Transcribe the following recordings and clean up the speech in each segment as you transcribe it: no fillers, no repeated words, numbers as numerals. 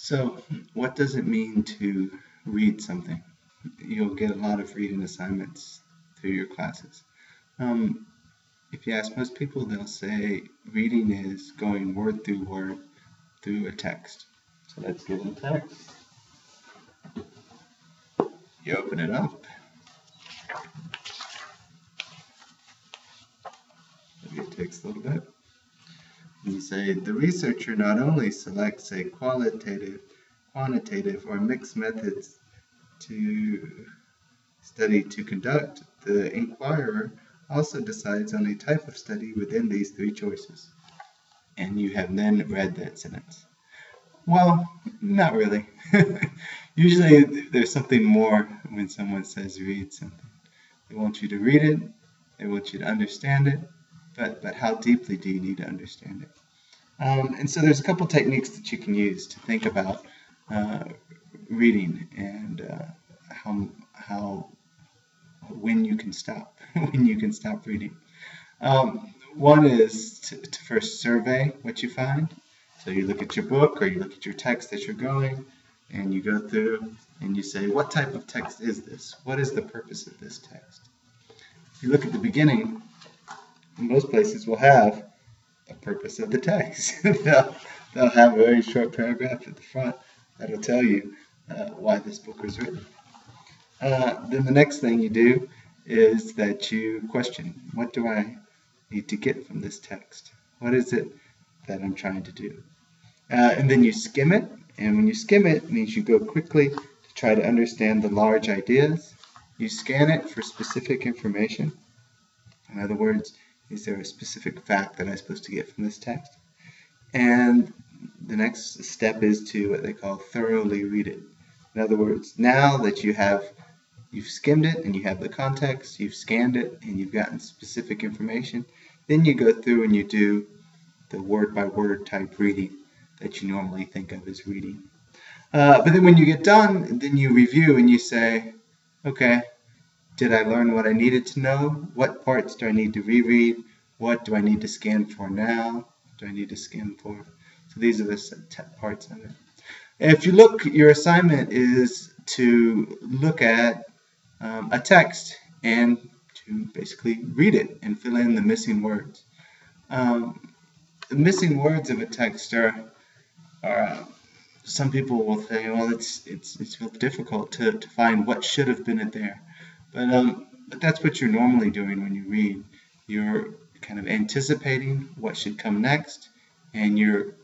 So, what does it mean to read something? You'll get a lot of reading assignments through your classes. If you ask most people, they'll say reading is going word through a text. So let's get a text. You open it up. Maybe it takes a little bit. And you say the researcher not only selects a qualitative, quantitative, or mixed methods to study to conduct, the inquirer also decides on a type of study within these three choices. And you have then read that sentence. Well, not really. Usually there's something more when someone says read something. They want you to read it, they want you to understand it, but how deeply do you need to understand it? And so there's a couple techniques that you can use to think about reading and how when you can stop reading. One is to first survey what you find. So you look at your book or you look at your text that you're going, and you go through and you say, what type of text is this? What is the purpose of this text? If you look at the beginning, most places will have a purpose of the text. they'll have a very short paragraph at the front that'll tell you why this book was written. Then the next thing you do is that you question, what do I need to get from this text? What is it that I'm trying to do? And then you skim it, and when you skim it, it means you go quickly to try to understand the large ideas. You scan it for specific information. In other words, is there a specific fact that I'm supposed to get from this text? And the next step is to what they call thoroughly read it. In other words, now that you've skimmed it and you have the context, you've scanned it and you've gotten specific information, then you go through and you do the word-by-word type reading that you normally think of as reading. But then when you get done, then you review and you say, okay, did I learn what I needed to know? What parts do I need to reread? What do I need to scan for now? What do I need to scan for? So these are the parts of it. If you look, your assignment is to look at a text and to basically read it and fill in the missing words. The missing words of a text are some people will say, well, it's real difficult to find what should have been there. But that's what you're normally doing when you read. You're kind of anticipating what should come next, and you're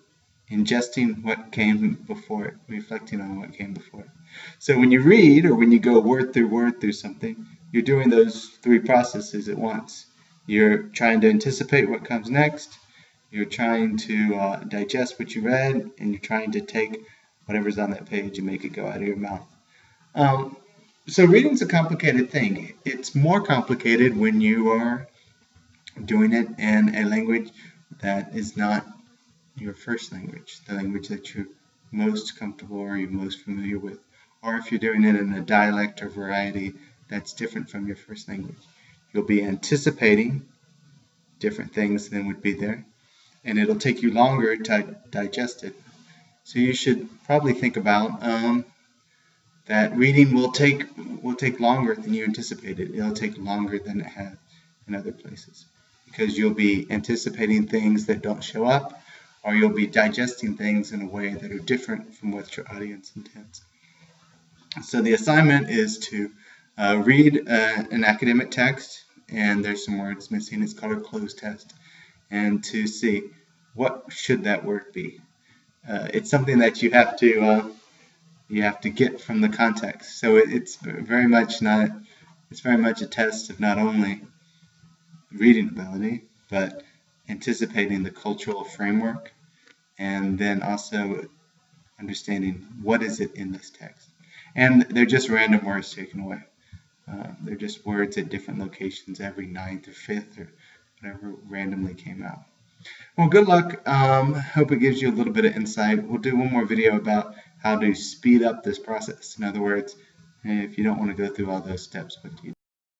ingesting what came before it, reflecting on what came before it. So when you read or when you go word through something, you're doing those three processes at once. You're trying to anticipate what comes next, you're trying to digest what you read, and you're trying to take whatever's on that page and make it go out of your mouth. So reading's a complicated thing. It's more complicated when you are doing it in a language that is not your first language, the language that you're most comfortable or you're most familiar with, or if you're doing it in a dialect or variety that's different from your first language. You'll be anticipating different things than would be there, and it'll take you longer to digest it. So you should probably think about that reading will take longer than you anticipated. It'll take longer than it has in other places because you'll be anticipating things that don't show up, or you'll be digesting things in a way that are different from what your audience intends. So the assignment is to read an academic text, and there's some words missing. It's called a cloze test, and to see what should that word be. It's something that you have to get from the context. So it's very much a test of not only reading ability, but anticipating the cultural framework, and then also understanding what is it in this text. And they're just random words taken away. They're just words at different locations every 9th or 5th or whatever randomly came out. Well, good luck. Hope it gives you a little bit of insight. We'll do one more video about how to speed up this process. In other words, if you don't want to go through all those steps, what do you do?